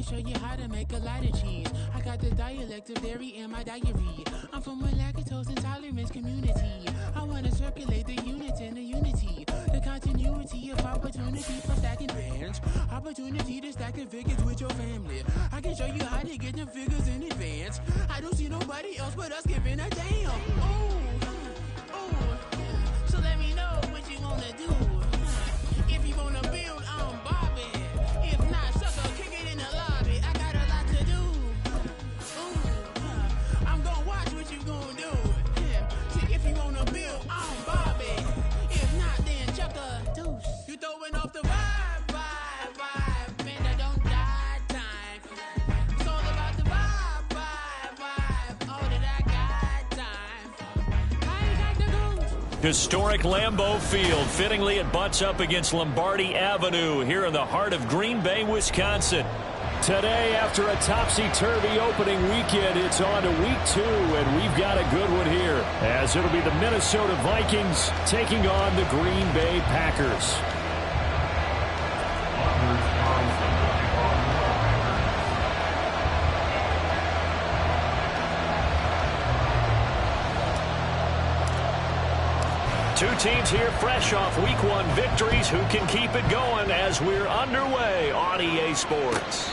can show you how to make a lot of cheese. I got the dialect of dairy in my diary. I'm from a lactose intolerance community. I want to circulate the units and the unity. The continuity of opportunity for stacking bands. Opportunity to stack the figures with your family. I can show you how to get the figures in advance. I don't see nobody else but us giving a damn. So let me know what you wanna do. If you wanna build, I'm Bobby. If not, sucker, kick it in the lobby. I got a lot to do. I'm gonna watch what you gonna do. See, if you wanna build, I'm Bobby. If not, then chuck a deuce. You throwing off the vibe. Man, I don't die time. It's all about the vibe. Oh, that I got time. I ain't got the goose. Historic Lambeau Field. Fittingly, it butts up against Lombardi Avenue here in the heart of Green Bay, Wisconsin. Today, after a topsy-turvy opening weekend, it's on to week 2, and we've got a good one here, as it'll be the Minnesota Vikings taking on the Green Bay Packers. Two teams here fresh off Week 1 victories. Who can keep it going as we're underway on EA Sports?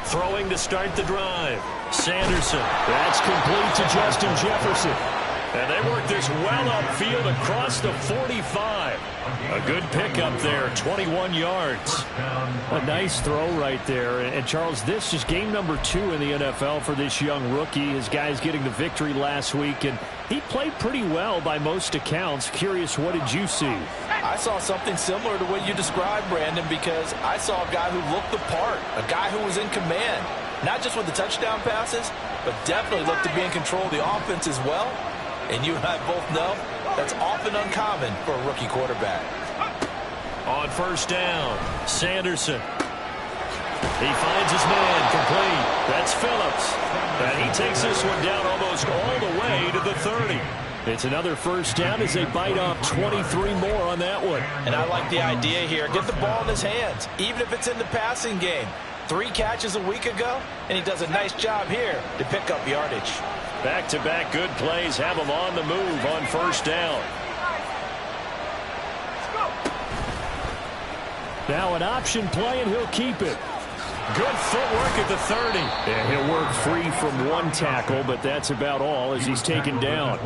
Throwing to start the drive. Sanderson. That's complete to Justin Jefferson. And they work this well upfield across the 45. A good pickup there, 21 yards. A nice throw right there. And Charles, this is game number 2 in the NFL for this young rookie. His guys getting the victory last week, and he played pretty well by most accounts. Curious, what did you see? I saw something similar to what you described, Brandon, because I saw a guy who looked the part, a guy who was in command, not just with the touchdown passes, but definitely looked to be in control of the offense as well. And you and I both know that's often uncommon for a rookie quarterback. On first down, Sanderson. He finds his man complete. That's Phillips. And he takes this one down almost all the way to the 30. It's another first down as they bite off 23 more on that one. And I like the idea here. Get the ball in his hands, even if it's in the passing game. 3 catches a week ago, and he does a nice job here to pick up yardage. Back-to-back good plays have him on the move on first down. Now an option play, and he'll keep it. Good footwork at the 30. And he'll work free from one tackle, but that's about all as he's taken down.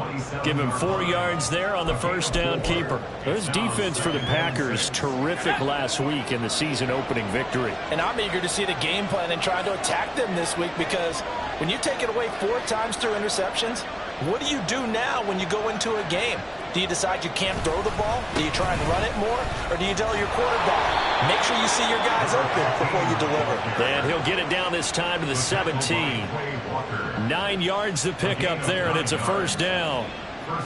Give him 4 yards there on the first down keeper. This defense for the Packers, terrific last week in the season-opening victory. And I'm eager to see the game plan and trying to attack them this week, because when you take it away 4 times through interceptions, what do you do now when you go into a game? Do you decide you can't throw the ball? Do you try and run it more? Or do you tell your quarterback, make sure you see your guys open before you deliver? And he'll get it down this time to the 17. 9 yards to pick up there, and it's a first down.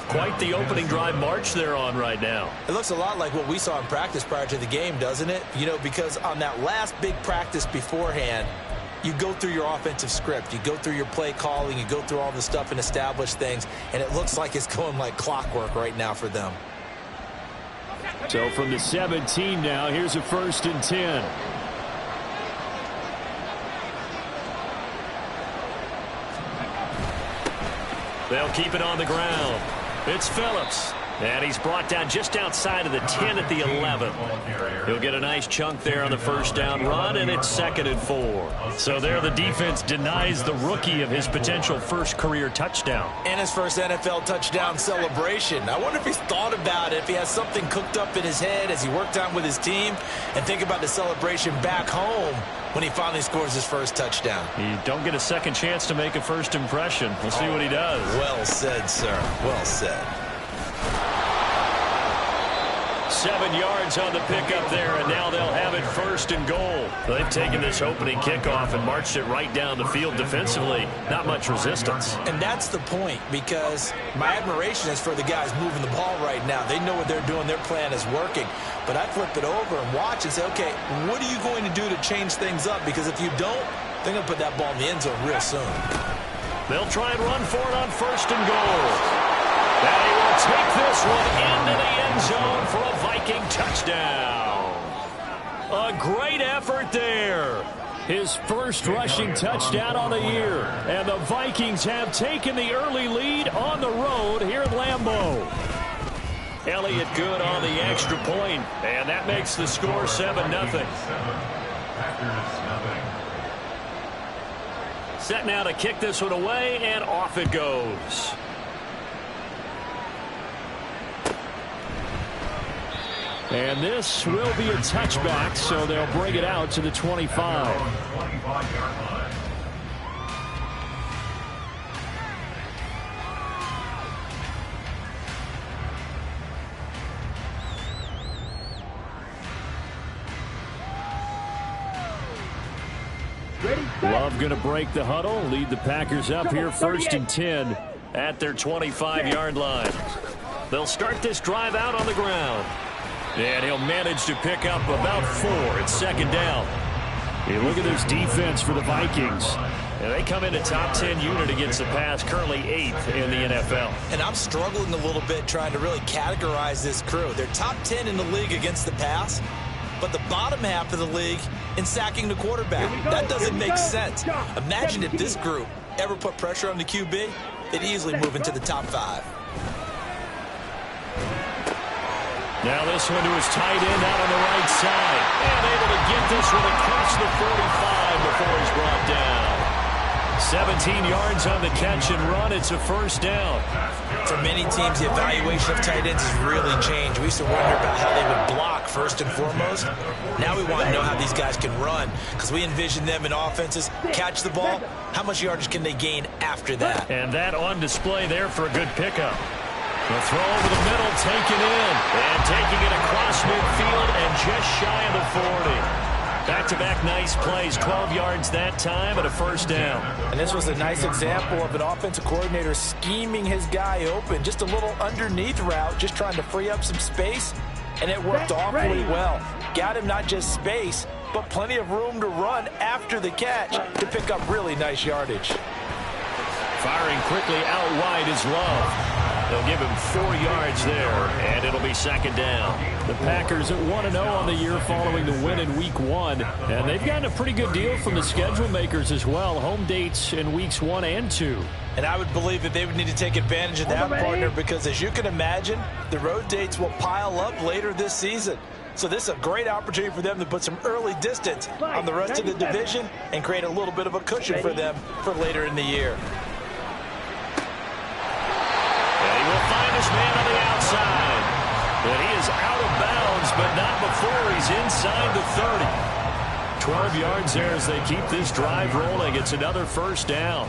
Quite the opening drive march they're on right now. It looks a lot like what we saw in practice prior to the game, doesn't it? You know, because on that last big practice beforehand, you go through your offensive script. You go through your play calling. You go through all the stuff and establish things. And it looks like it's going like clockwork right now for them. So from the 17 now, here's a 1st and 10. They'll keep it on the ground. It's Phillips. And he's brought down just outside of the 10 at the 11. He'll get a nice chunk there on the first down run, and it's 2nd and 4. So there the defense denies the rookie of his potential first career touchdown. And his first NFL touchdown celebration. I wonder if he's thought about it, if he has something cooked up in his head as he worked out with his team, and think about the celebration back home when he finally scores his first touchdown. You don't get a second chance to make a first impression. We'll see what he does. Well said, sir. Well said. 7 yards on the pickup there, and now they'll have it 1st and goal. They've taken this opening kickoff and marched it right down the field defensively. Not much resistance. And that's the point, because my admiration is for the guys moving the ball right now. They know what they're doing. Their plan is working. But I flip it over and watch and say, okay, what are you going to do to change things up? Because if you don't, they're going to put that ball in the end zone real soon. They'll try and run for it on 1st and goal. And he will take this one into the end zone for a Viking touchdown. A great effort there. His first rushing touchdown on the year. And the Vikings have taken the early lead on the road here at Lambeau. Elliott good on the extra point, and that makes the score 7-0. Set now to kick this one away, and off it goes. And this will be a touchback, so they'll bring it out to the 25. Love going to break the huddle, lead the Packers up here 1st and 10 at their 25-yard line. They'll start this drive out on the ground. And he'll manage to pick up about 4 at 2nd down. You look at this defense for the Vikings. And they come in a top 10 unit against the pass, currently 8th in the NFL. And I'm struggling a little bit trying to really categorize this crew. They're top 10 in the league against the pass, but the bottom half of the league in sacking the quarterback. That doesn't make sense. Imagine if this group ever put pressure on the QB, they'd easily move into the top 5. Now this one to his tight end out on the right side. And able to get this one across the 45 before he's brought down. 17 yards on the catch and run. It's a 1st down. For many teams, the evaluation of tight ends has really changed. We used to wonder about how they would block first and foremost. Now we want to know how these guys can run, because we envision them in offenses catch the ball. How much yardage can they gain after that? And that on display there for a good pickup. The throw over the middle, taken in, and taking it across midfield and just shy of the 40. Back-to-back nice plays, 12 yards that time and a 1st down. And this was a nice example of an offensive coordinator scheming his guy open. Just a little underneath route, just trying to free up some space, and it worked awfully well. Got him not just space, but plenty of room to run after the catch to pick up really nice yardage. Firing quickly out wide is Love. They'll give him 4 yards there, and it'll be 2nd down. The Packers at 1-0 on the year following the win in Week 1. And they've gotten a pretty good deal from the schedule makers as well. Home dates in Weeks 1 and 2. And I would believe that they would need to take advantage of that, partner, because as you can imagine, the road dates will pile up later this season. So this is a great opportunity for them to put some early distance on the rest of the division and create a little bit of a cushion for them for later in the year. Find his man on the outside. But he is out of bounds, but not before he's inside the 30. 12 yards there as they keep this drive rolling. It's another 1st down.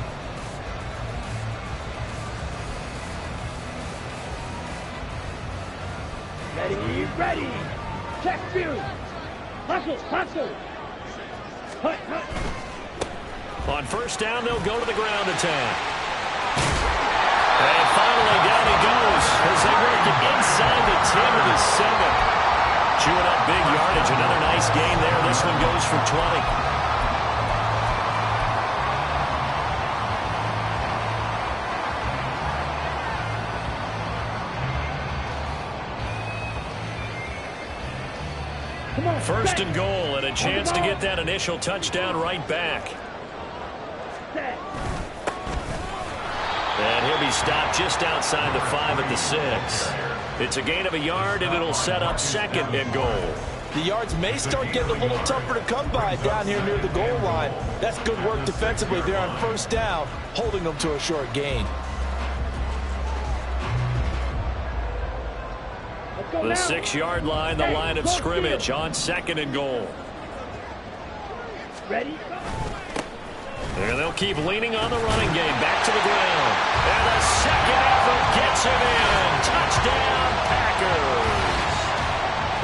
Ready. Check view. Hustle. Hut. On 1st down, they'll go to the ground attack. And finally, down he goes as they work it inside the 10 to the 7. Chewing up big yardage. Another nice gain there. This one goes for 20. Come on, 1st and goal, and a chance to get that initial touchdown right back. And he'll be stopped just outside the 5 at the 6. It's a gain of a yard, and it'll set up 2nd and goal. The yards may start getting a little tougher to come by down here near the goal line. That's good work defensively there on 1st down, holding them to a short gain. The 6-yard line, the line of scrimmage on 2nd and goal. Ready? And they'll keep leaning on the running game. Back to the ground. And a second effort gets him in. Touchdown, Packers.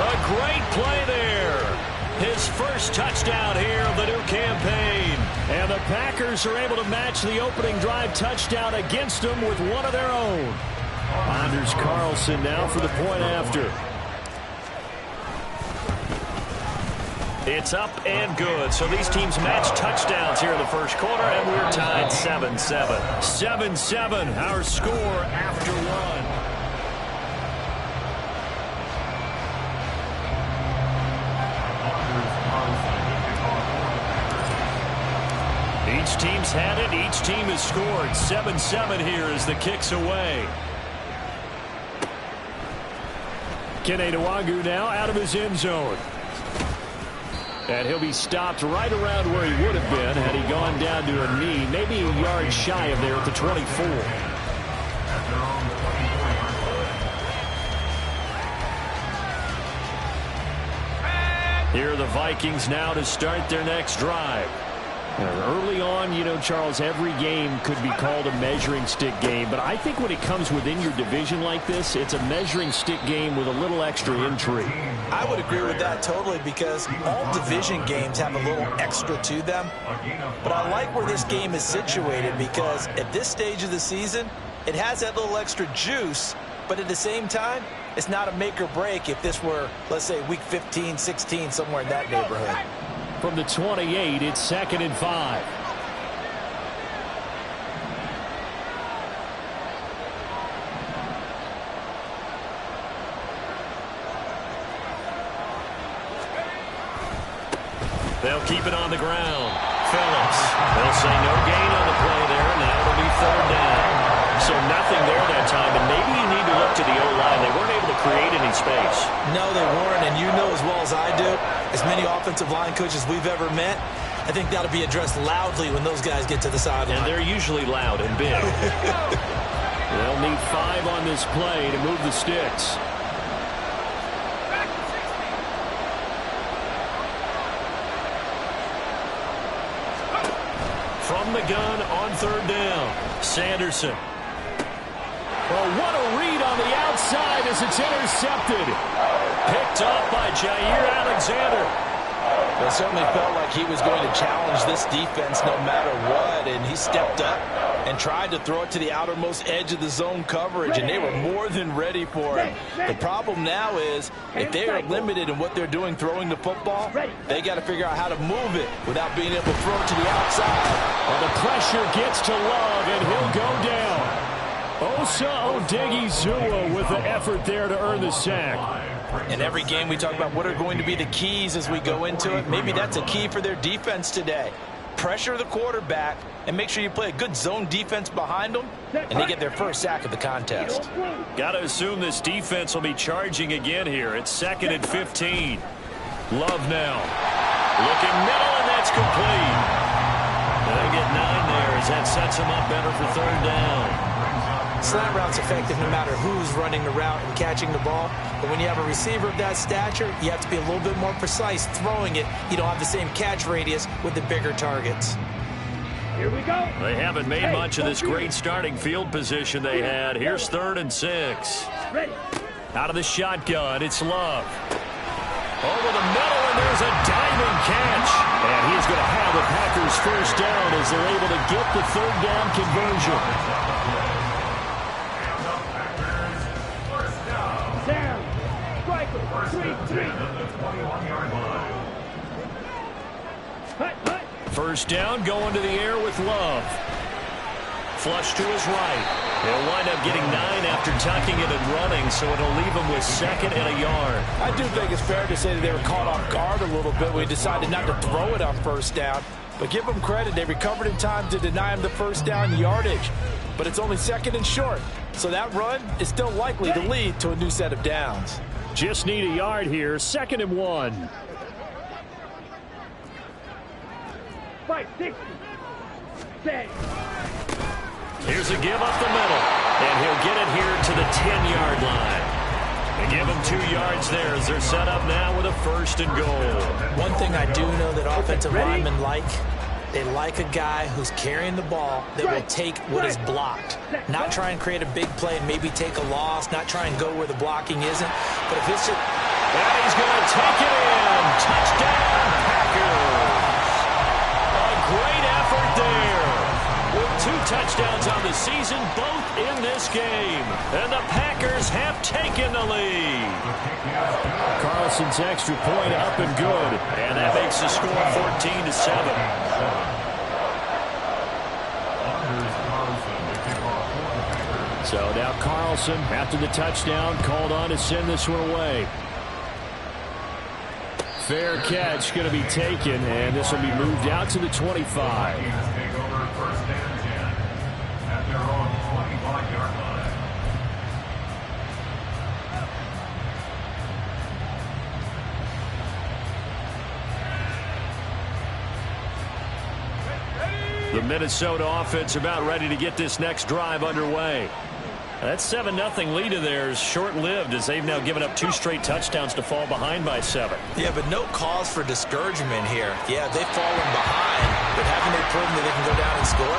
A great play there. His first touchdown here of the new campaign. And the Packers are able to match the opening drive touchdown against them with one of their own. Anders Carlson now for the point after. It's up and good. So these teams match touchdowns here in the first quarter, and we're tied 7-7. 7-7, our score after one. Each team's had it. Each team has scored. 7-7 here as the kick's away. Kene Nwangu now out of his end zone. And he'll be stopped right around where he would have been had he gone down to a knee, maybe a yard shy of there at the 24. Here are the Vikings now to start their next drive. Early on, you know, Charles, every game could be called a measuring stick game. But I think when it comes within your division like this, it's a measuring stick game with a little extra intrigue. I would agree with that totally because all division games have a little extra to them. But I like where this game is situated because at this stage of the season, it has that little extra juice. But at the same time, it's not a make or break if this were, let's say, week 15, 16, somewhere in that neighborhood. From the 28, it's 2nd and 5. They'll keep it on the ground. Phillips. They'll say no gain on the play there. Now it'll be 3rd down. So nothing there that time, and maybe you need to look to the O-line. They weren't able to create any space. No, they weren't, and you know as well as I do, as many offensive line coaches we've ever met, I think that'll be addressed loudly when those guys get to the sideline. And they're usually loud and big. They'll need 5 on this play to move the sticks. From the gun on 3rd down, Sanderson. Well, what a read on the outside as it's intercepted. Picked up by Jair Alexander. It certainly felt like he was going to challenge this defense no matter what, and he stepped up and tried to throw it to the outermost edge of the zone coverage, and they were more than ready for it. The problem now is if they are limited in what they're doing throwing the football, they got to figure out how to move it without being able to throw it to the outside. Well, the pressure gets to Love, and he'll go down. Osa Odighizuwa with the effort there to earn the sack. In every game we talk about what are going to be the keys as we go into it. Maybe that's a key for their defense today. Pressure the quarterback and make sure you play a good zone defense behind them, and they get their first sack of the contest. Got to assume this defense will be charging again here. It's 2nd and 15. Love now. Looking middle, and that's complete. And they get 9 there as that sets them up better for 3rd down. Slant route's effective no matter who's running the route and catching the ball. But when you have a receiver of that stature, you have to be a little bit more precise throwing it. You don't have the same catch radius with the bigger targets. Here we go. They haven't made much of this great starting field position they had. Here's 3rd and 6. Ready. Out of the shotgun, it's Love. Over the middle, and there's a diving catch. And he's going to have the Packers first down as they're able to get the 3rd down conversion. Down. Striker. 3-3. Hut, hut. First down, going to the air with Love. Flush to his right. He'll wind up getting 9 after tucking it and running, so it'll leave him with 2nd and a yard. I do think it's fair to say that they were caught off guard a little bit when he decided not to throw it on 1st down. But give them credit. They recovered in time to deny him the 1st down yardage. But it's only 2nd and short. So that run is still likely to lead to a new set of downs. Just need a yard here. 2nd and 1. 5-60. Set. Here's a give up the middle. And he'll get it here to the 10-yard line. They give him 2 yards there as they're set up now with a 1st and goal. One thing I do know that offensive linemen like, they like a guy who's carrying the ball that will take what is blocked. Not try and create a big play and maybe take a loss, not try and go where the blocking isn't. But if it's just And he's going to take it in. Touchdown, Packers. A great effort there. With 2 touchdowns on the season, both in this game. And the Packers have taken the lead. Carlson's extra point up and good. And that makes the score 14-7. So now Carlson, after the touchdown, called on to send this one away. Fair catch going to be taken, and this will be moved out to the 25. The Minnesota offense about ready to get this next drive underway. That 7-0 lead of theirs short-lived as they've now given up 2 straight touchdowns to fall behind by 7. Yeah, but no cause for discouragement here. Yeah, they've fallen behind, but haven't they proven that they can go down and score?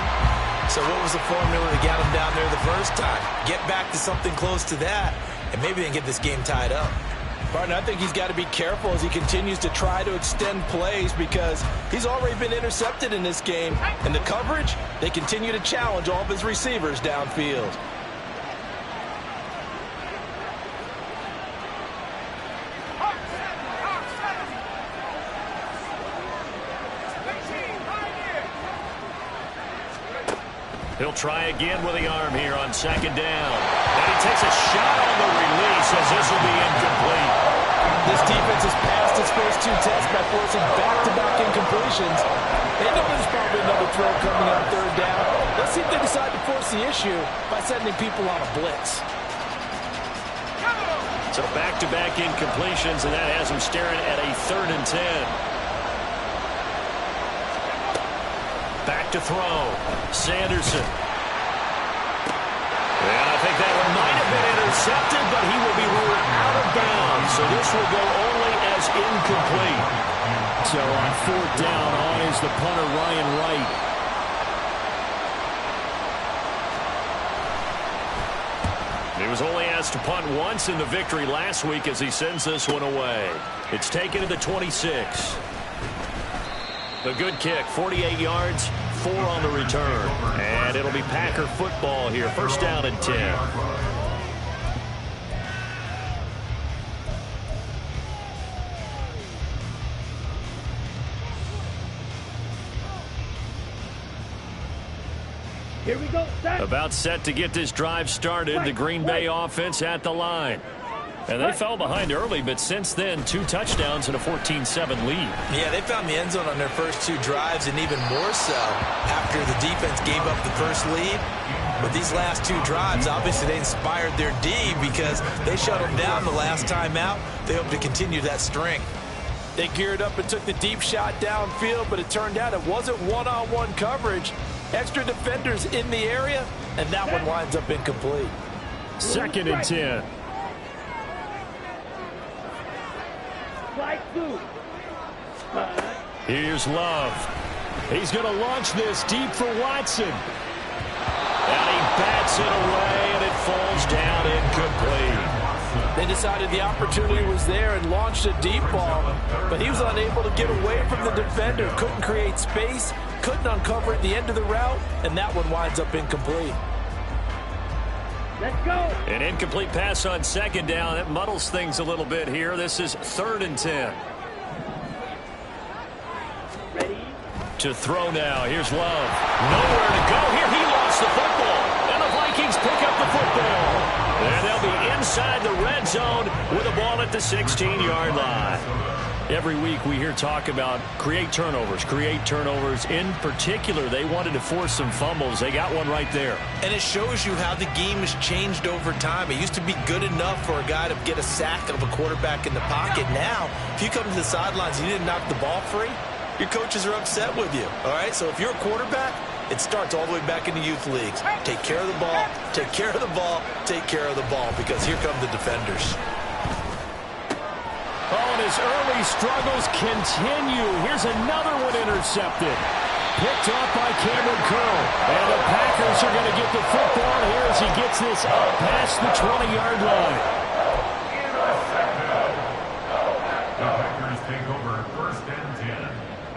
So what was the formula to get them down there the first time? Get back to something close to that, and maybe they can get this game tied up. Martin, I think he's got to be careful as he continues to try to extend plays because he's already been intercepted in this game. And the coverage, they continue to challenge all of his receivers downfield. He'll try again with the arm here on 2nd down. And he takes a shot on the release as this will be incomplete. This defense has passed its first 2 tests by forcing back-to-back incompletions. They know there's probably another throw coming on 3rd down. Let's see if they decide to force the issue by sending people on a blitz. So back-to-back incompletions, and that has him staring at a 3rd and 10. Back to throw. Sanderson. And I think that one might have been intercepted, but he will be ruled out of bounds. So this will go only as incomplete. So on 4th down, on is the punter, Ryan Wright. He was only asked to punt once in the victory last week as he sends this one away. It's taken to the 26. A good kick, 48 yards, 4 on the return. And it'll be Packer football here, 1st down and 10. Here we go. About set to get this drive started, the Green Bay offense at the line. And they fell behind early, but since then, 2 touchdowns and a 14-7 lead. Yeah, they found the end zone on their first 2 drives, and even more so after the defense gave up the first lead. But these last 2 drives, obviously they inspired their D because they shut them down the last time out. They hope to continue that string. They geared up and took the deep shot downfield, but it turned out it wasn't one-on-one coverage. Extra defenders in the area, and that one winds up incomplete. 2nd and 10. Here's Love. He's going to launch this deep for Watson. And he bats it away, and it falls down incomplete. They decided the opportunity was there and launched a deep ball, but he was unable to get away from the defender. Couldn't create space, couldn't uncover at the end of the route, and that one winds up incomplete. Let's go. An incomplete pass on 2nd down. That muddles things a little bit here. This is 3rd and 10. Ready? To throw now. Here's Love. Nowhere to go here. He lost the football. And the Vikings pick up the football. And they'll be inside the red zone with the ball at the 16-yard line. Every week we hear talk about create turnovers. In particular, they wanted to force some fumbles. They got one right there. And it shows you how the game has changed over time. It used to be good enough for a guy to get a sack of a quarterback in the pocket. Now, if you come to the sidelines and you didn't knock the ball free, your coaches are upset with you. All right, so if you're a quarterback, it starts all the way back in the youth leagues. Take care of the ball, take care of the ball, take care of the ball, because here come the defenders. Oh, and his early struggles continue. Here's another one intercepted. Picked off by Cameron Curl. And the Packers are going to get the football here as he gets this up past the 20-yard line. take over 1st and 10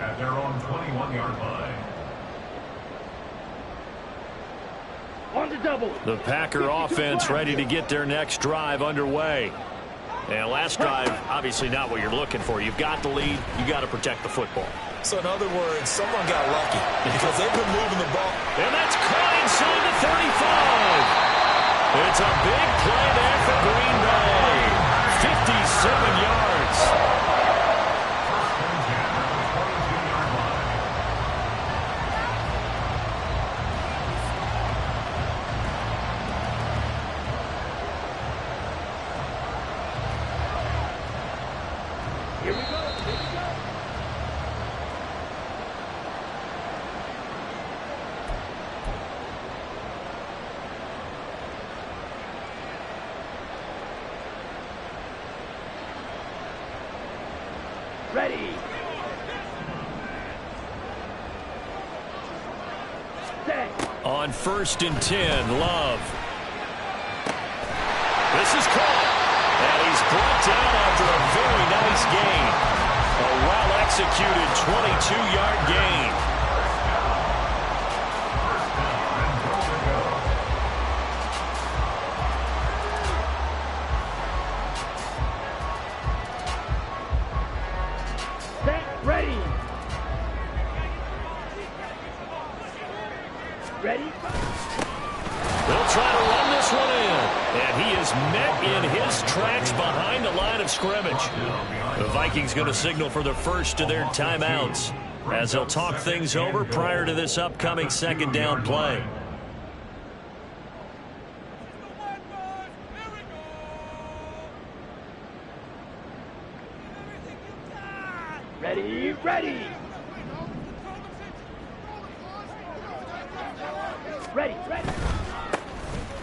at their own 21-yard line. On the double. The Packer offense ready to get their next drive underway. And last drive, obviously not what you're looking for. You've got the lead. You got to protect the football. So in other words, someone got lucky because they've been moving the ball. And that's caught inside the 35. It's a big play there for Green Bay. 57 yards. Here we go. Ready. Set. On 1st and 10, Love. This is caught. And he's brought down after a very nice gain. A well-executed 22-yard gain. Set. Ready. Ready. They'll try to run this one in. And he is met in his tracks behind the line of scrimmage. The Vikings going to signal for the first of their timeouts as they'll talk things over prior to this upcoming 2nd down play. Ready. Ready. Ready. Ready.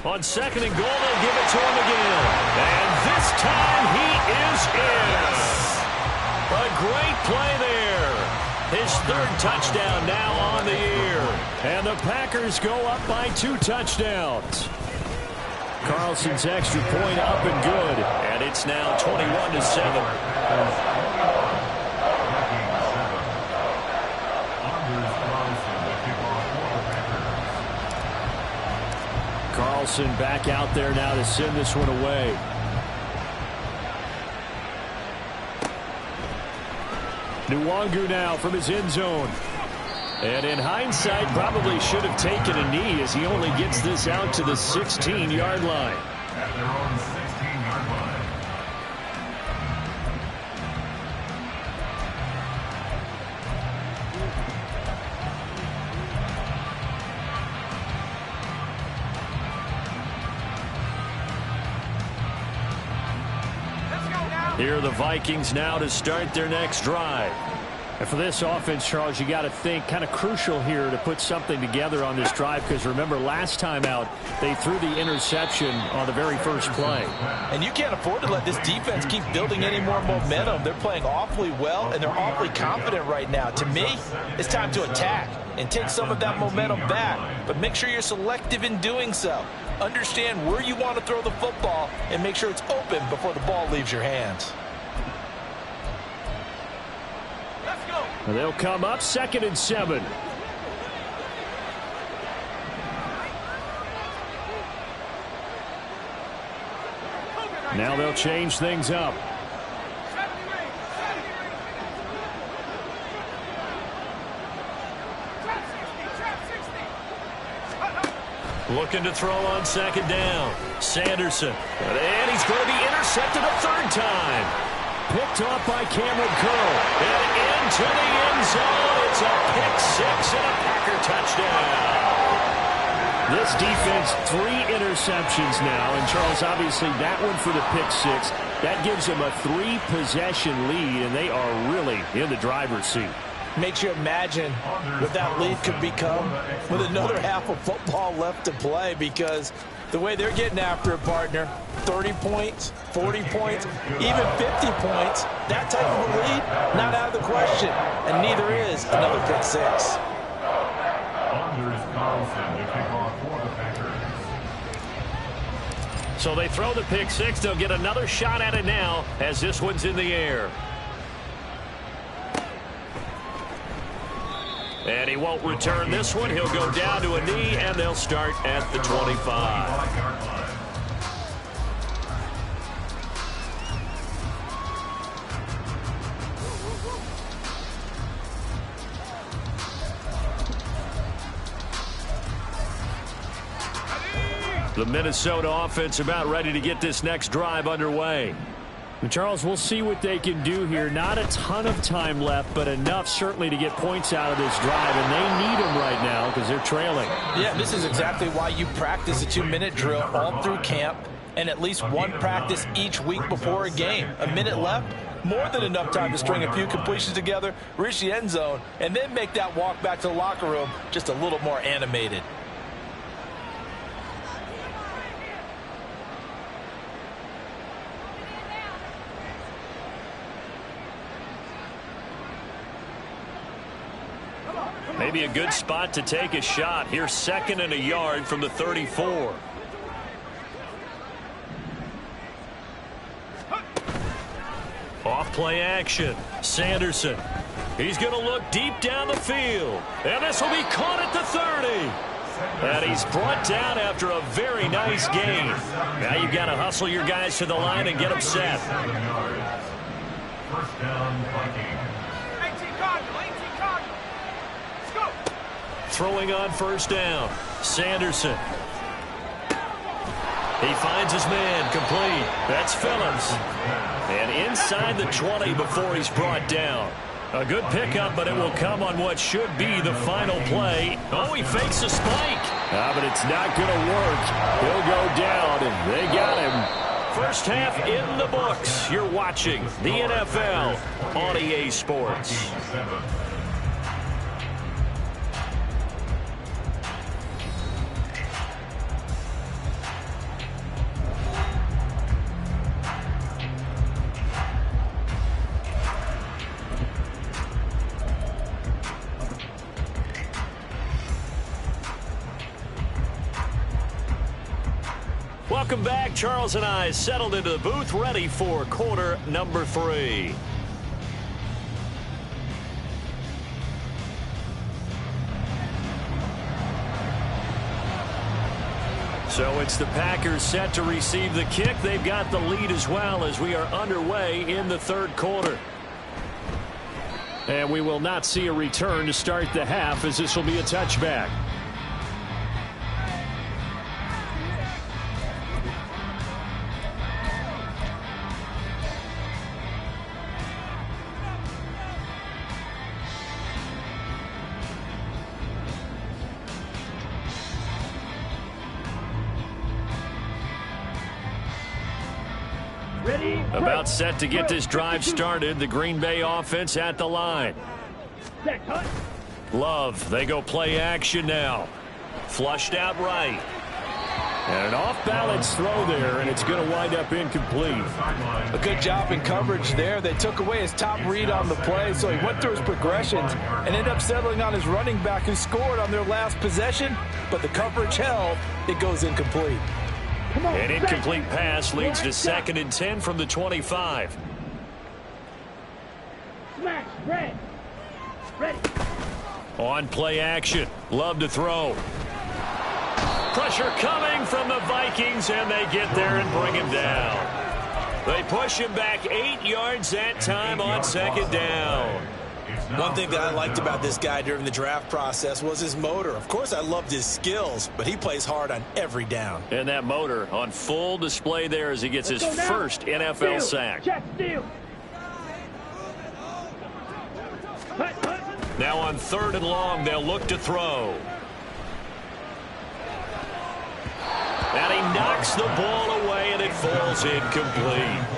On 2nd and goal, they'll give it to him again. And this time he is in. A great play there. His 3rd touchdown now on the year. And the Packers go up by 2 touchdowns. Carlson's extra point up and good. And it's now 21-7. Carlson back out there now to send this one away. Nwangu now from his end zone. And in hindsight, probably should have taken a knee as he only gets this out to the 16-yard line. At their own 16-yard line. Here are the Vikings now to start their next drive. And for this offense, Charles, you got to think kind of crucial here to put something together on this drive, because remember last time out they threw the interception on the very first play. And you can't afford to let this defense keep building any more momentum. They're playing awfully well, and they're awfully confident right now. To me, it's time to attack and take some of that momentum back. But make sure you're selective in doing so. Understand where you want to throw the football and make sure it's open before the ball leaves your hands. And they'll come up 2nd and 7. Now they'll change things up. Looking to throw on 2nd down. Sanderson. And he's going to be intercepted a 3rd time. Picked off by Cameron Curl. And into the end zone. It's a pick 6 and a Packer touchdown. This defense, 3 interceptions now. And, Charles, obviously that one for the pick 6. That gives them a 3-possession lead, and they are really in the driver's seat. Makes you imagine what that lead could become with another half of football left to play, because the way they're getting after it, partner, 30 points, 40 points, even 50 points, that type of a lead, not out of the question. And neither is another pick 6. Carlson to kick off for the Packers. So they throw the pick 6. They'll get another shot at it now as this one's in the air. And he won't return this one. He'll go down to a knee, and they'll start at the 25. The Minnesota offense about ready to get this next drive underway. And Charles, we'll see what they can do here. Not a ton of time left, but enough certainly to get points out of this drive, and they need them right now because they're trailing. Yeah, this is exactly why you practice a 2-minute drill all through camp and at least one practice each week before a game. A minute left, more than enough time to string a few completions together, reach the end zone, and then make that walk back to the locker room just a little more animated. Maybe a good spot to take a shot. Here's 2nd and a yard from the 34. Off play action. Sanderson. He's going to look deep down the field. And this will be caught at the 30. And he's brought down after a very nice gain. Now you've got to hustle your guys to the line and get them set. First down, Viking. Throwing on first down. Sanderson. He finds his man complete. That's Phillips. And inside the 20 before he's brought down. A good pickup, but it will come on what should be the final play. Oh, he fakes a spike. But it's not going to work. He'll go down, and they got him. First half in the books. You're watching the NFL on EA Sports. Welcome back. Charles and I settled into the booth, ready for quarter number 3. So it's the Packers set to receive the kick. They've got the lead as well as we are underway in the 3rd quarter. And we will not see a return to start the half, as this will be a touchback. About set to get this drive started. The Green Bay offense at the line. Love, they go play action now. Flushed out right. And an off-balance throw there, and it's going to wind up incomplete. A good job in coverage there. They took away his top read on the play, so he went through his progressions and ended up settling on his running back who scored on their last possession, but the coverage held. It goes incomplete. An incomplete pass leads to 2nd and 10 from the 25. Smash, red. Ready. On play action. Love to throw. Pressure coming from the Vikings, and they get there and bring him down. They push him back 8 yards that time on 2nd down. One thing that I liked about this guy during the draft process was his motor. Of course, I loved his skills, but he plays hard on every down. And that motor on full display there as he gets his first NFL sack. Check, steal. Now on 3rd and long, they'll look to throw. And he knocks the ball away, and it falls incomplete.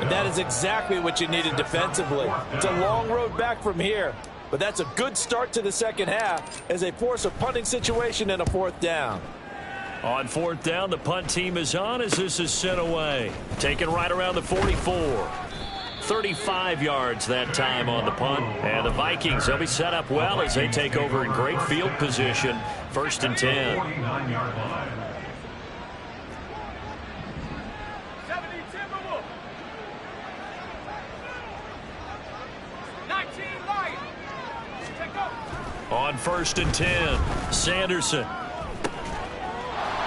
And that is exactly what you needed defensively. It's a long road back from here, but that's a good start to the 2nd half as they force a punting situation and a 4th down. On 4th down, the punt team is on as this is sent away. Taken right around the 44. 35 yards that time on the punt. And the Vikings, they'll be set up well as they take over in great field position. 1st and 10. 49-yard line. On 1st and 10, Sanderson.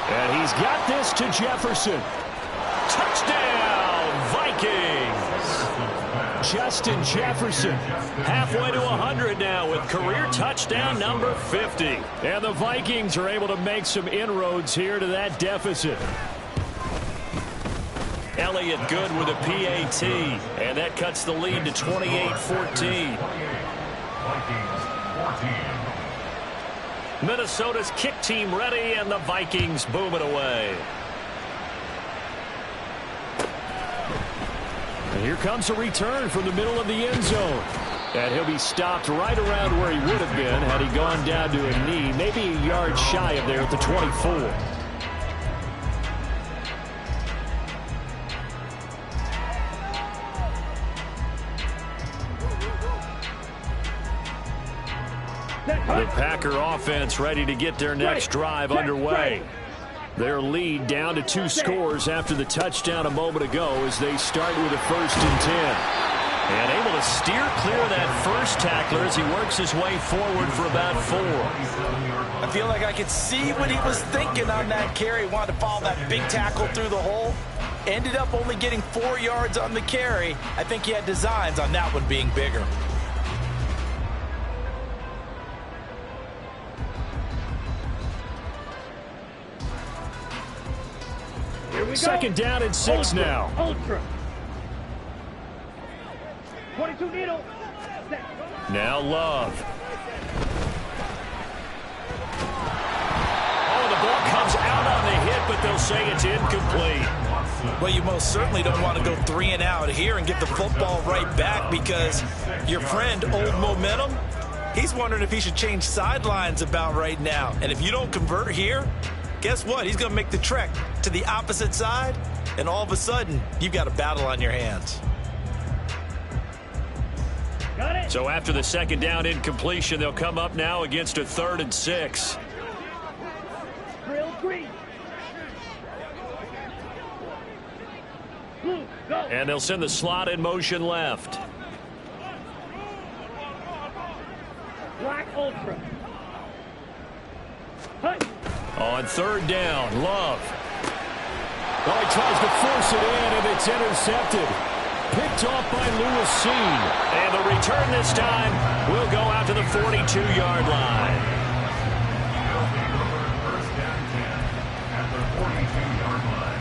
And he's got this to Jefferson. Touchdown, Vikings! Justin Jefferson halfway to 100 now with career touchdown number 50. And the Vikings are able to make some inroads here to that deficit. Elliott good with a PAT, and that cuts the lead to 28-14. Minnesota's kick team ready, and the Vikings boom it away. And here comes a return from the middle of the end zone. And he'll be stopped right around where he would have been had he gone down to a knee, maybe a yard shy of there at the 24. The Packer offense ready to get their next drive underway. Their lead down to 2 scores after the touchdown a moment ago as they start with a 1st and 10. And able to steer clear of that first tackler as he works his way forward for about 4. I feel like I could see what he was thinking on that carry. Wanted to follow that big tackle through the hole. Ended up only getting 4 yards on the carry. I think he had designs on that one being bigger. Second down and 6 now. Ultra. 22 needle. Now Love. Oh, the ball comes out on the hit, but they'll say it's incomplete. Well, you most certainly don't want to go 3 and out here and get the football right back because your friend, Old Momentum, he's wondering if he should change sidelines about right now. And if you don't convert here, guess what? He's going to make the trek to the opposite side, and all of a sudden, you've got a battle on your hands. Got it. So after the second down incompletion, they'll come up now against a 3rd and 6. Drill green. Blue, go. And they'll send the slot in motion left. Black ultra. Hey. On 3rd down, Love. Oh, he tries to force it in, and it's intercepted. Picked off by Lewis Seen. And the return this time will go out to the 42-yard line. First down 10 at the 42-yard line.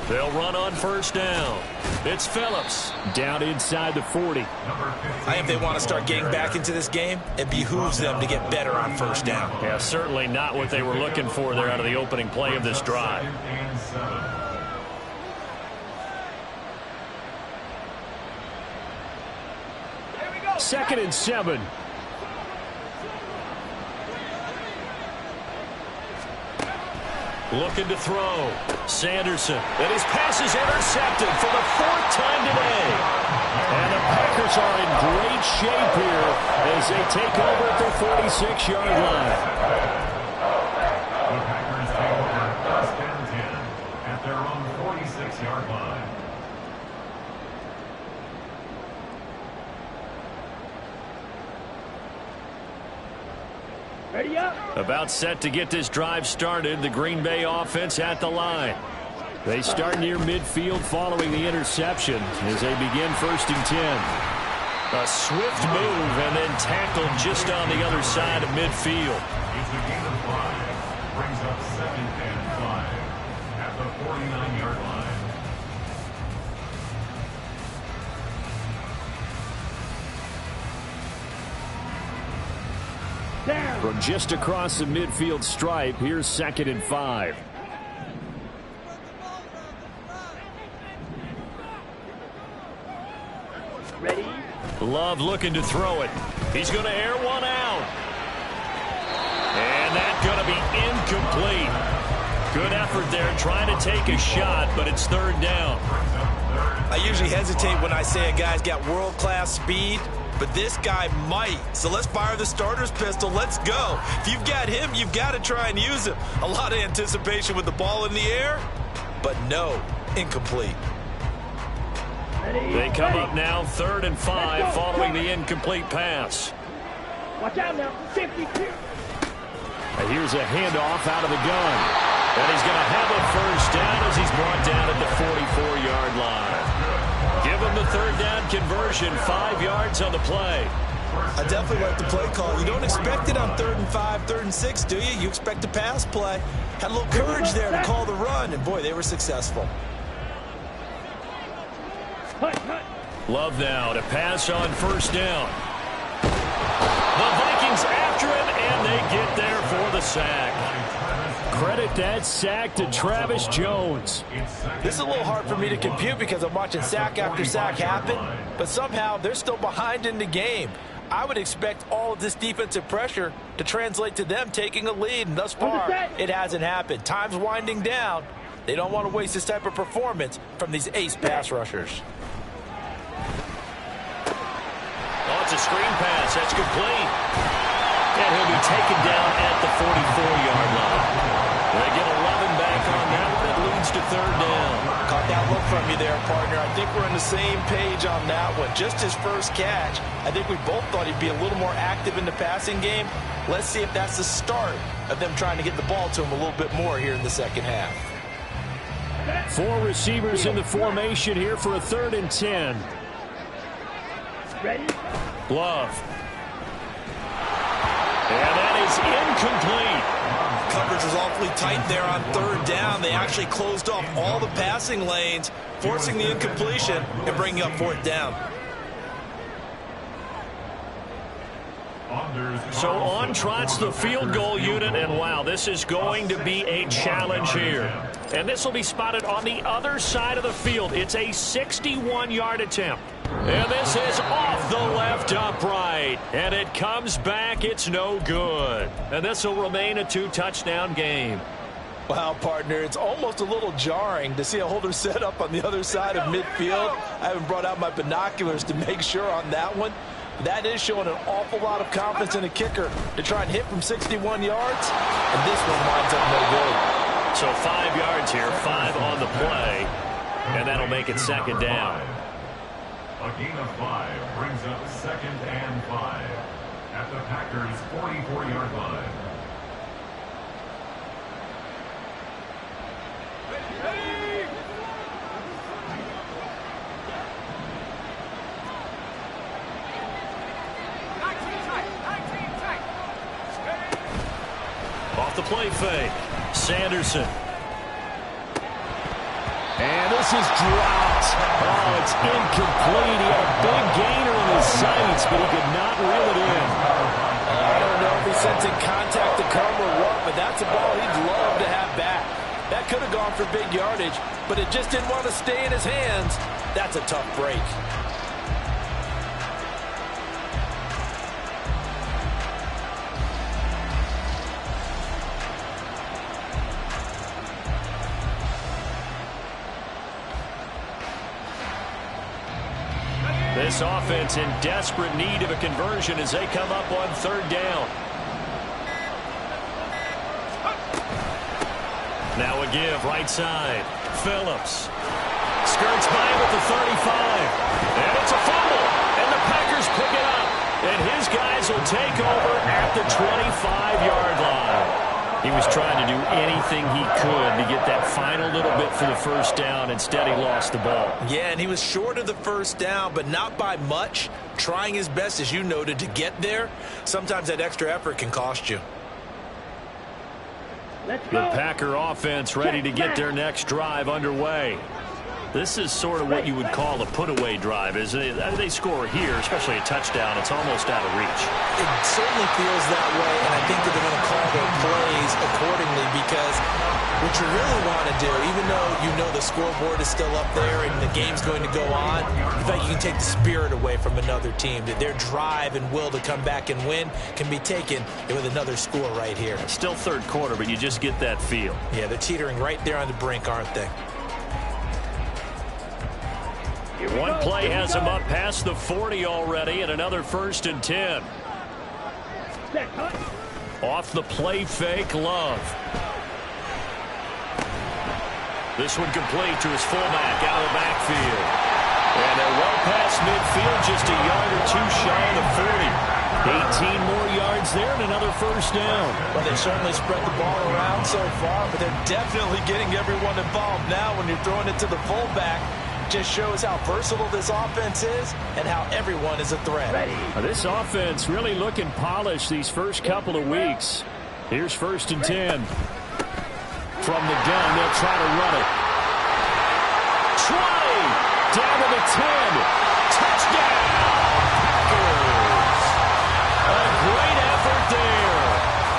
They'll run on 1st down. It's Phillips down inside the 40. I think they want to start getting back into this game. It behooves them to get better on 1st down. Yeah, certainly not what they were looking for there out of the opening play of this drive. 2nd and 7. Looking to throw. Sanderson. And his pass is intercepted for the 4th time today. And the Packers are in great shape here as they take over at their 46-yard line. The Packers take over 1st and 10 at their own 46-yard line. Ready up. About set to get this drive started. The Green Bay offense at the line. They start near midfield following the interception as they begin 1st and 10. A swift move and then tackled just on the other side of midfield. It's a gain of 5. Brings up 2nd and 5 at the 49-yard line. Down. From just across the midfield stripe, here's 2nd and 5. Ready. Love looking to throw it. He's going to air one out. And that's going to be incomplete. Good effort there trying to take a shot, but it's third down. I usually hesitate when I say a guy's got world-class speed, but this guy might. So let's fire the starter's pistol. Let's go. If you've got him, you've got to try and use him. A lot of anticipation with the ball in the air, but no, incomplete. They come up now 3rd and 5 following the incomplete pass. Watch out now. 52. And here's a handoff out of the gun. And he's going to have a first down as he's brought down at the 44-yard line. Give him the third down conversion, 5 yards on the play. I definitely like the play call. You don't expect it on 3rd and 5, 3rd and 6, do you? You expect a pass play. Had a little courage there to call the run, and boy, they were successful. Love now to pass on first down. The Vikings after him, and they get there for the sack. Credit that sack to Travis Jones. This is a little hard for me to compute because I'm watching sack after sack happen, but somehow they're still behind in the game. I would expect all of this defensive pressure to translate to them taking a lead, and thus far, it hasn't happened. Time's winding down. They don't want to waste this type of performance from these ace pass rushers. Oh, it's a screen pass. That's complete. And he'll be taken down at the 44-yard line. They get 11 back on that one. It leads to third down. Caught that look from you there, partner. I think we're on the same page on that one. Just his first catch. I think we both thought he'd be a little more active in the passing game. Let's see if that's the start of them trying to get the ball to him a little bit more here in the second half. 4 receivers in the formation here for a 3rd and 10. Ready? Love. And that is incomplete. Coverage was awfully tight there on 3rd down. They actually closed off all the passing lanes, forcing the incompletion and bringing up 4th down. So on trots the field goal unit, and wow, this is going to be a challenge here. And this will be spotted on the other side of the field. It's a 61-yard attempt. And this is off the left upright. And it comes back. It's no good. And this will remain a 2-touchdown game. Wow, partner, it's almost a little jarring to see a holder set up on the other side of midfield. I haven't brought out my binoculars to make sure on that one. That is showing an awful lot of confidence in a kicker to try and hit from 61 yards. And this one winds up no good. So 5 yards here, 5 on the play. And that'll make it second down. A gain of 5 brings up 2nd and 5 at the Packers' 44-yard line. Off the play fake, Sanderson. And this is dropped. Oh, it's incomplete. He had a big gainer in his sights, but he could not reel it in. I don't know if he's sensing contact to come or what, but that's a ball he'd love to have back. That could have gone for big yardage, but it just didn't want to stay in his hands. That's a tough break. This offense in desperate need of a conversion as they come up on 3rd down. Now a give right side. Phillips skirts by with the 35. And it's a fumble. And the Packers pick it up. And his guys will take over at the 25-yard line. He was trying to do anything he could to get that final little bit for the first down. Instead, he lost the ball. Yeah, and he was short of the first down, but not by much. Trying his best, as you noted, to get there. Sometimes that extra effort can cost you. The Packer offense ready to get their next drive underway. This is sort of what you would call a put-away drive. As they score here, especially a touchdown, it's almost out of reach. It certainly feels that way, and I think that they're going to call their plays accordingly, because what you really want to do, even though you know the scoreboard is still up there and the game's going to go on, in fact, you can take the spirit away from another team. That their drive and will to come back and win can be taken with another score right here. Still third quarter, but you just get that feel. Yeah, they're teetering right there on the brink, aren't they? One play has him up past the 40 already, and another 1st and 10. Off the play fake, Love. This one complete to his fullback out of the backfield. And they're well past midfield, just a yard or two shy of the 40. 18 more yards there and another 1st down. Well, they certainly spread the ball around so far, but they're definitely getting everyone involved now when you're throwing it to the fullback. Just shows how versatile this offense is and how everyone is a threat. This offense really looking polished these first couple of weeks. Here's 1st and 10. From the gun, they'll try to run it. Try! Down to the 10. Touchdown! Packers! A great effort there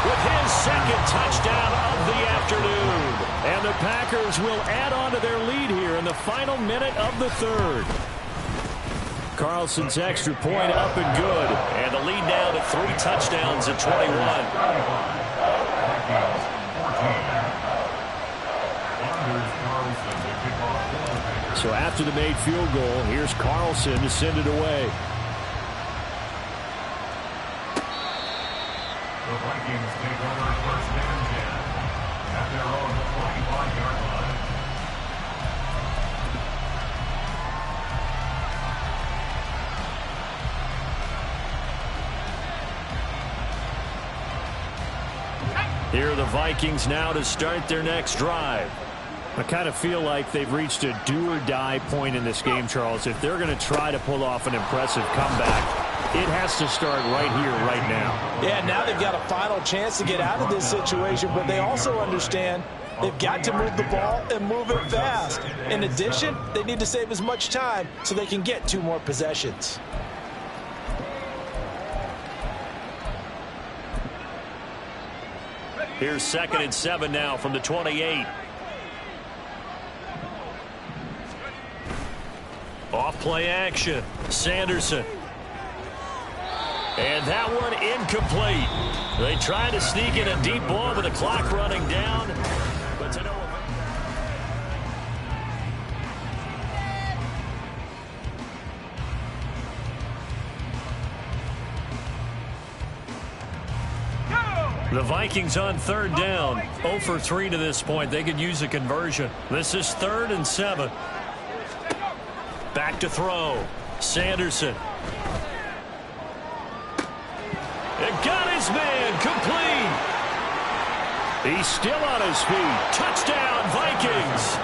with his 2nd touchdown of the afternoon. And the Packers will add on to their lead here in the final minute of the 3rd. Carlson's extra point up and good. And the lead now to 3 touchdowns at 21. So after the made field goal, here's Carlson to send it away. The Vikings take over 1st and 10 at their own 25-yard line. Here are the Vikings now to start their next drive. I kind of feel like they've reached a do-or-die point in this game, Charles. If they're going to try to pull off an impressive comeback, it has to start right here, right now. Yeah, now they've got a final chance to get out of this situation, but they also understand they've got to move the ball and move it fast. In addition, they need to save as much time so they can get 2 more possessions. Here's 2nd and 7 now from the 28. Off play action. Sanderson. And that one incomplete. They tried to sneak in a deep ball with the clock running down. But to no The Vikings on 3rd down. 0 for 3 to this point. They could use a conversion. This is 3rd and 7. Back to throw. Sanderson. And got his man complete. He's still on his feet. Touchdown, Vikings.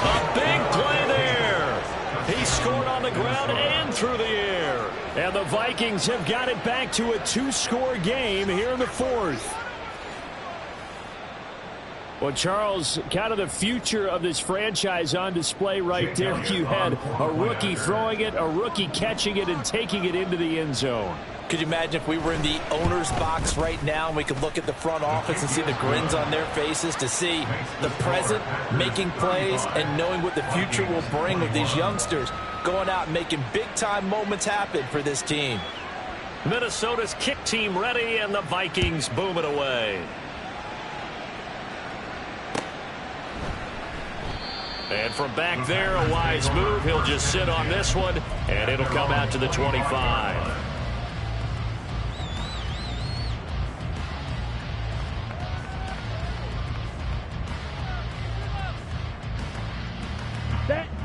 A big play there. He scored on the ground and through the air. And the Vikings have got it back to a 2-score game here in the 4th. Well, Charles, kind of the future of this franchise on display right there. You had a rookie throwing it, a rookie catching it, and taking it into the end zone. Could you imagine if we were in the owner's box right now and we could look at the front office and see the grins on their faces, to see the present making plays and knowing what the future will bring with these youngsters going out and making big-time moments happen for this team. Minnesota's kick team ready, and the Vikings boom it away. And from back there, a wise move. He'll just sit on this one, and it'll come out to the 25.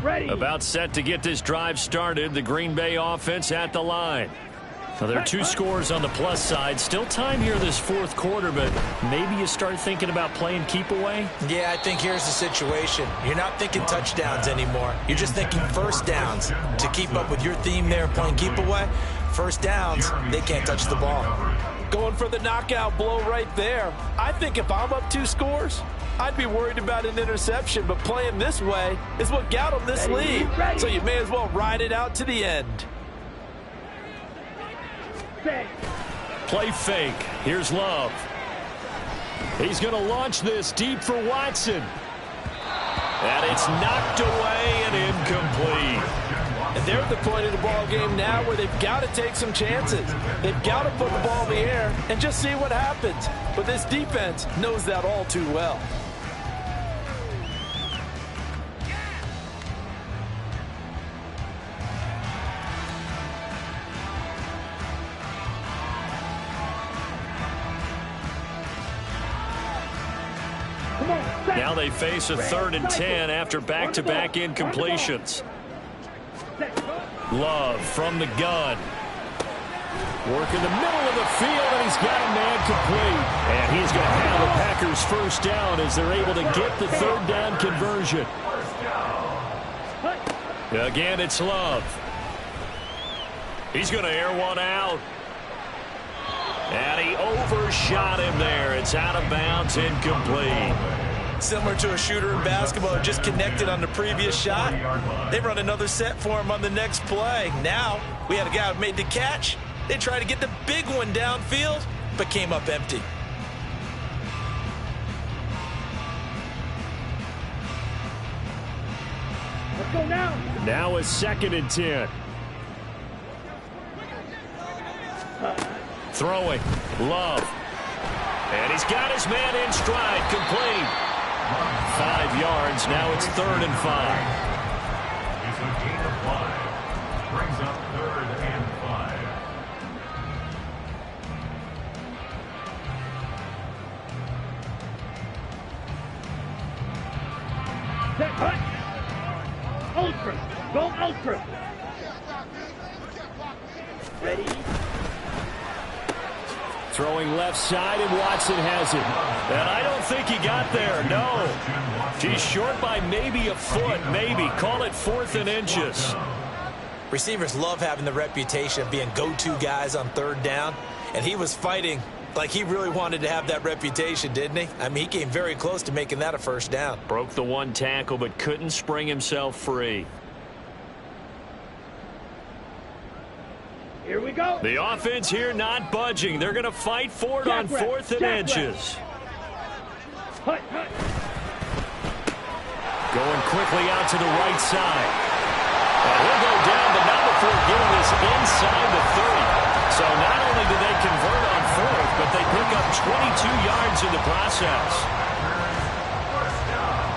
Ready. About set to get this drive started. The Green Bay offense at the line. Now, there are 2 scores on the plus side. Still time here this 4th quarter, but maybe you start thinking about playing keep away? Yeah, I think here's the situation. You're not thinking touchdowns anymore. You're just thinking 1st downs. To keep up with your theme there, playing keep away, 1st downs, they can't touch the ball. Going for the knockout blow right there. I think if I'm up 2 scores, I'd be worried about an interception, but playing this way is what got him this lead. So you may as well ride it out to the end. Play fake. Here's Love. He's going to launch this deep for Watson. And it's knocked away and incomplete. And they're at the point of the ball game now where they've got to take some chances. They've got to put the ball in the air and just see what happens. But this defense knows that all too well. Now they face a 3rd and 10 after back-to-back incompletions. Love from the gun. Work in the middle of the field, and he's got a man complete. And he's going to have the Packers first down as they're able to get the 3rd down conversion. Again, it's Love. He's going to air one out. And he overshot him there. It's out of bounds, incomplete. Similar to a shooter in basketball, just connected on the previous shot. They run another set for him on the next play. Now, we had a guy who made the catch. They tried to get the big one downfield, but came up empty. Let's go now. Now it's 2nd and 10. Throwing. Love. And he's got his man in stride. Complete. 5 yards. Now it's 3rd and 5. It's a gain of 5. Brings up 3rd and 5. Set, hut. Ultra. Go ultra. Ready. Throwing left side, and Watson has it. And I don't think he got there, no. He's short by maybe a foot, maybe. Call it 4th and inches. Receivers love having the reputation of being go-to guys on 3rd down, and he was fighting like he really wanted to have that reputation, didn't he? I mean, he came very close to making that a first down. Broke the one tackle, but couldn't spring himself free. Here we go. The offense here not budging. They're going to fight for it on 4th and inches. Hut, hut. Going quickly out to the right side. And he'll go down, but not before getting this inside the 30. So not only do they convert on 4th, but they pick up 22 yards in the process. First down.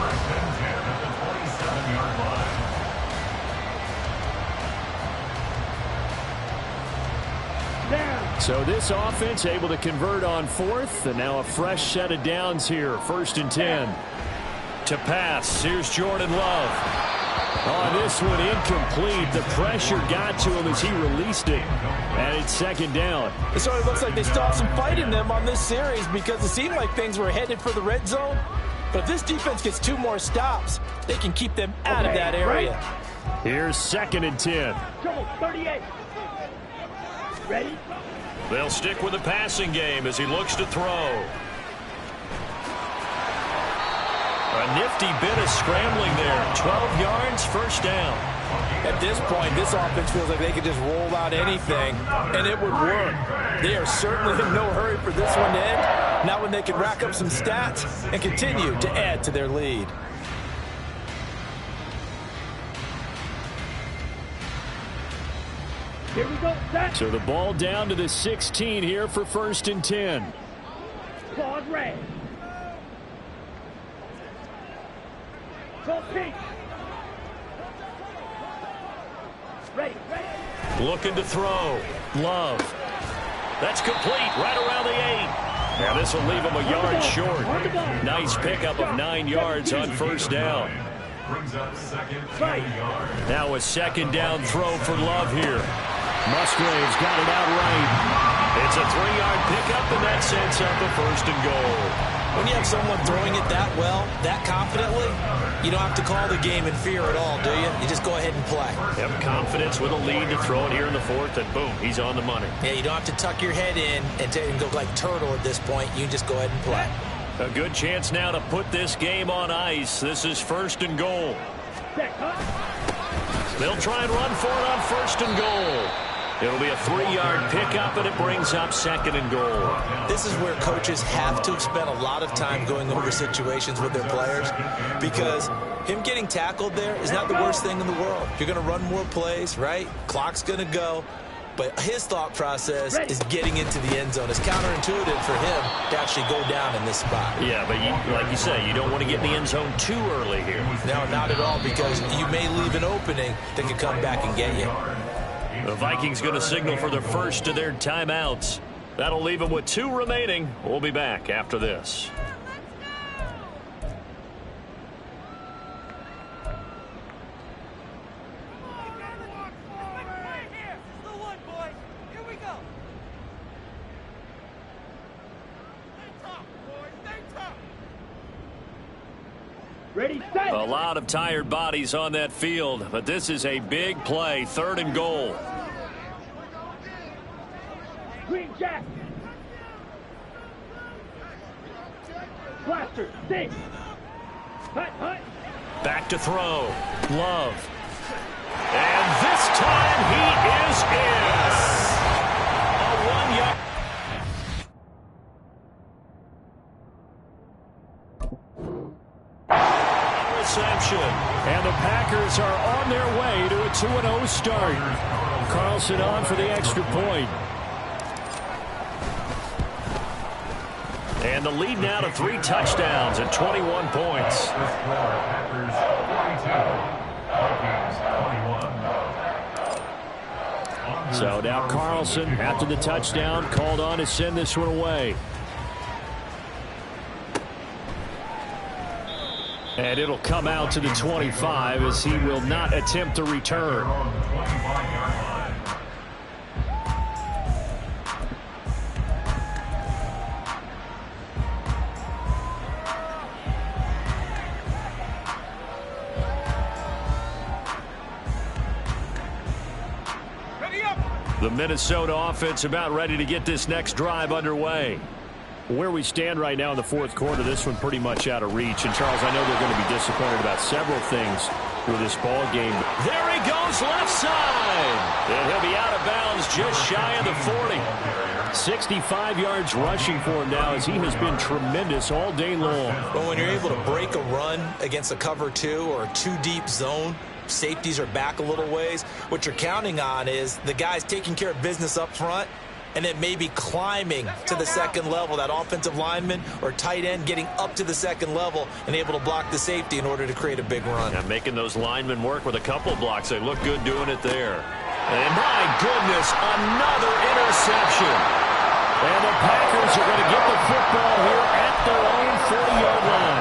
1st and 10 at the 27-yard line. So this offense able to convert on 4th, and now a fresh set of downs here. 1st and 10. To pass, here's Jordan Love. On this one, incomplete. The pressure got to him as he released it. And it's 2nd down. It sort of looks like they stopped some fight in them on this series because it seemed like things were headed for the red zone. But if this defense gets 2 more stops, they can keep them out of that area. Here's 2nd and 10. Trouble, 38. Ready? They'll stick with the passing game as he looks to throw. A nifty bit of scrambling there. 12 yards, first down. At this point, this offense feels like they could just roll out anything, and it would work. They are certainly in no hurry for this one to end. Not when they can rack up some stats and continue to add to their lead. Here we go. Set. So the ball down to the 16 here for 1st and 10. Claude Ray. Go pink. Ready, ready. Looking to throw. Love. That's complete right around the 8. Now this will leave him a yard short. Nice pickup of 9 yards on 1st down. Brings up 2nd and yard. Now a 2nd down throw for Love here. Musgrave's got it out right. It's a 3-yard pickup, and that sets up a 1st and goal. When you have someone throwing it that well, that confidently, you don't have to call the game in fear at all, do you? You just go ahead and play. Have confidence with a lead to throw it here in the 4th, and boom, he's on the money. Yeah, you don't have to tuck your head in and go like turtle at this point. You just go ahead and play. A good chance now to put this game on ice. This is 1st and goal. They'll try and run for it on 1st and goal. It'll be a 3-yard pickup, and it brings up 2nd and goal. This is where coaches have to spend a lot of time going over situations with their players, because him getting tackled there is not the worst thing in the world. You're going to run more plays, right? Clock's going to go. But his thought process is getting into the end zone. It's counterintuitive for him to actually go down in this spot. Yeah, but like you say, you don't want to get in the end zone too early here. No, not at all, because you may leave an opening that could come back and get you. The Vikings going to signal for their first of their timeouts. That'll leave them with 2 remaining. We'll be back after this. Ready, set. A lot of tired bodies on that field, but this is a big play. 3rd and goal. Green jack. Blaster, six. Hut. Back to throw. Love. And this time he is in. A 1-yard. Reception. And the Packers are on their way to a 2-0 start. Carlson on for the extra point. And the lead now to 3 touchdowns and 21 points. Packers 42, Vikings 21. So now Carlson, after the touchdown, called on to send this one away. And it'll come out to the 25 as he will not attempt to return. The Minnesota offense about ready to get this next drive underway. Where we stand right now in the 4th quarter, this one pretty much out of reach. And, Charles, I know they're going to be disappointed about several things with this ball game. There he goes, left side. And he'll be out of bounds just shy of the 40. 65 yards rushing for him now as he has been tremendous all day long. But when you're able to break a run against a cover 2 or a 2-deep zone, safeties are back a little ways. What you're counting on is the guys taking care of business up front, and then maybe climbing to the 2nd level, that offensive lineman or tight end getting up to the 2nd level and able to block the safety in order to create a big run. Yeah, making those linemen work with a couple blocks. They look good doing it there. And my goodness, another interception. And the Packers are going to get the football here at their own 40-yard line.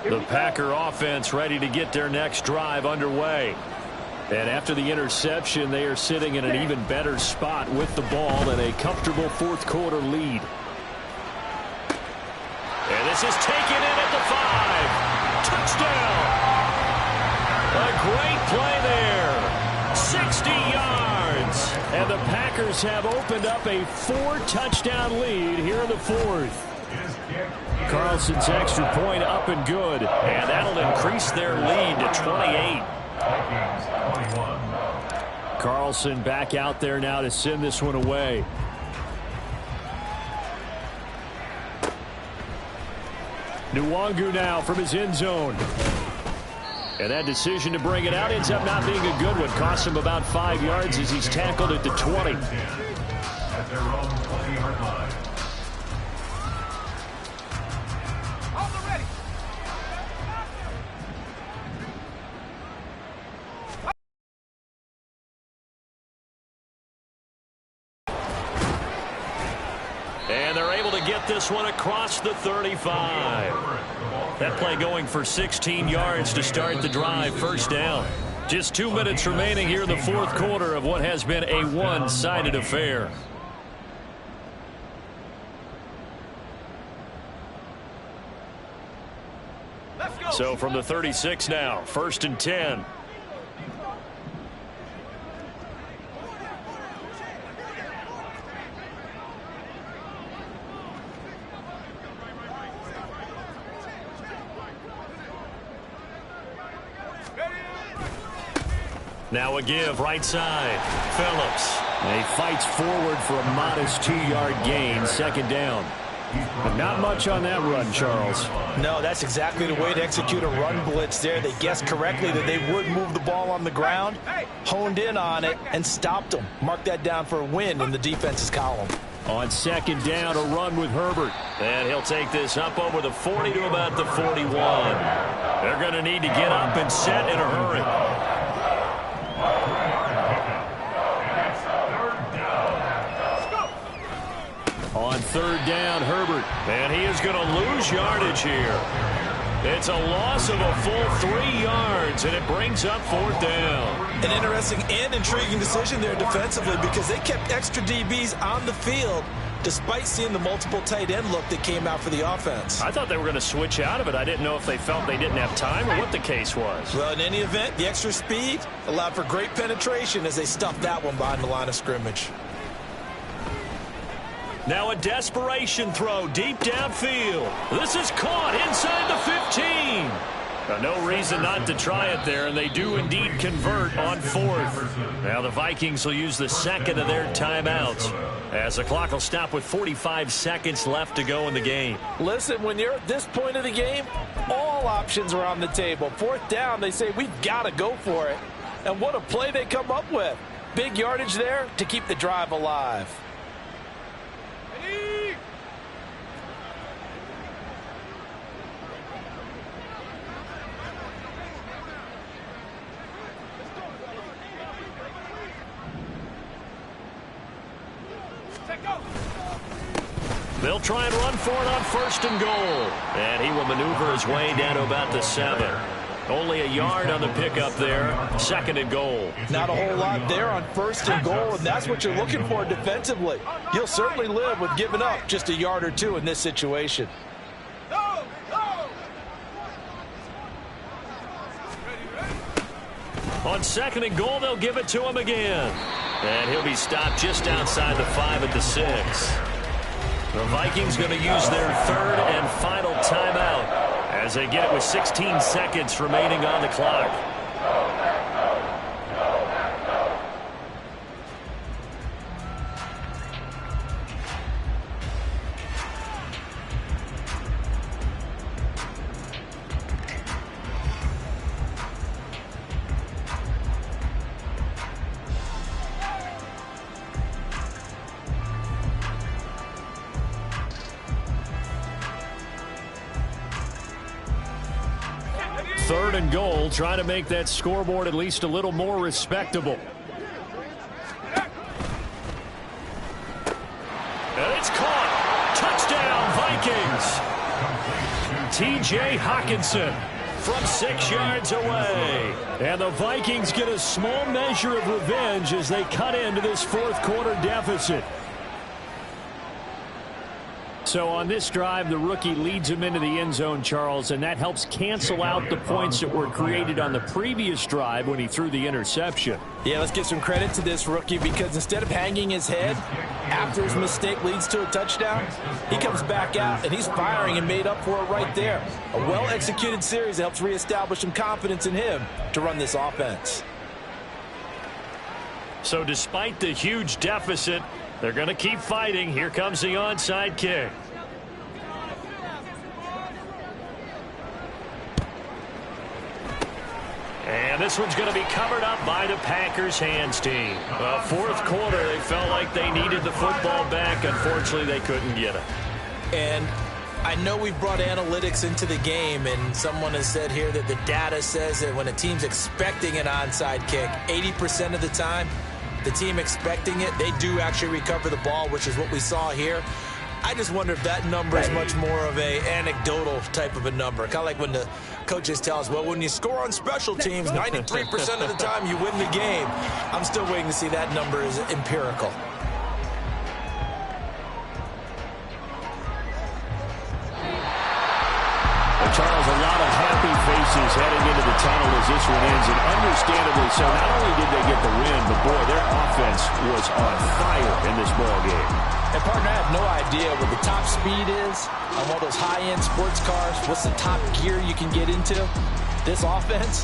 The Packer offense ready to get their next drive underway. And after the interception, they are sitting in an even better spot with the ball and a comfortable 4th quarter lead. And this is taken in at the 5. Touchdown! A great play there. 60 yards. And the Packers have opened up a 4-touchdown lead here in the 4th. Carlson's extra point up and good. And that'll increase their lead to 28. Carlson back out there now to send this one away. Nwangu now from his end zone. And that decision to bring it out ends up not being a good one. Costs him about 5 yards as he's tackled at the 20. At their own 20-yard line. And they're able to get this one across the 35. That play going for 16 yards to start the drive. First down. Just 2 minutes remaining here in the 4th quarter of what has been a one-sided affair. So from the 36 now, 1st and 10. Now a give right side. Phillips. And he fights forward for a modest 2-yard gain. 2nd down. But not much on that run, Charles. No, that's exactly the way to execute a run blitz there. They guessed correctly that they would move the ball on the ground, honed in on it, and stopped them. Mark that down for a win in the defense's column. On 2nd down, a run with Herbert. And he'll take this up over the 40 to about the 41. They're going to need to get up and set in a hurry. On 3rd down, Herbert. And he is going to lose yardage here. It's a loss of a full 3 yards, and it brings up 4th down. An interesting and intriguing decision there defensively because they kept extra DBs on the field despite seeing the multiple tight end look that came out for the offense. I thought they were going to switch out of it. I didn't know if they felt they didn't have time or what the case was. Well, in any event, the extra speed allowed for great penetration as they stuffed that one behind the line of scrimmage. Now a desperation throw deep downfield. This is caught inside the 15. No reason not to try it there, and they do indeed convert on 4th. Now the Vikings will use the 2nd of their timeouts as the clock will stop with 45 seconds left to go in the game. Listen, when you're at this point of the game, all options are on the table. 4th down, they say, we've got to go for it. And what a play they come up with. Big yardage there to keep the drive alive. They'll try and run for it on 1st and goal. And he will maneuver his way down to about the 7. Only a yard on the pickup there. 2nd and goal. Not a whole lot there on 1st and goal, and that's what you're looking for defensively. You'll certainly live with giving up just a yard or 2 in this situation. On 2nd and goal, they'll give it to him again. And he'll be stopped just outside the 5 at the 6. The Vikings going to use their 3rd and final timeout as they get it with 16 seconds remaining on the clock. Third and goal, trying to make that scoreboard at least a little more respectable. And it's caught. Touchdown, Vikings. T.J. Hawkinson from 6 yards away. And the Vikings get a small measure of revenge as they cut into this 4th quarter deficit. So on this drive, the rookie leads him into the end zone, Charles, and that helps cancel out the points that were created on the previous drive when he threw the interception. Yeah, let's give some credit to this rookie because instead of hanging his head after his mistake leads to a touchdown, he comes back out and he's firing and made up for it right there. A well-executed series that helps reestablish some confidence in him to run this offense. So despite the huge deficit, they're going to keep fighting. Here comes the onside kick. And this one's going to be covered up by the Packers hands team. Well, 4th quarter, they felt like they needed the football back. Unfortunately, they couldn't get it. And I know we've brought analytics into the game, and someone has said here that the data says that when a team's expecting an onside kick, 80% of the time, the team expecting it, they do actually recover the ball, which is what we saw here. I just wonder if that number is much more of a anecdotal type of a number. Kind of like when the coaches tell us, well, when you score on special teams, 93% of the time you win the game. I'm still waiting to see that number is empirical. Charles, a lot of is heading into the tunnel as this one ends, and understandably so. Not only did they get the win, but boy, their offense was on fire in this ball game. And partner, I have no idea what the top speed is on one of those high-end sports cars. What's the top gear you can get into? This offense,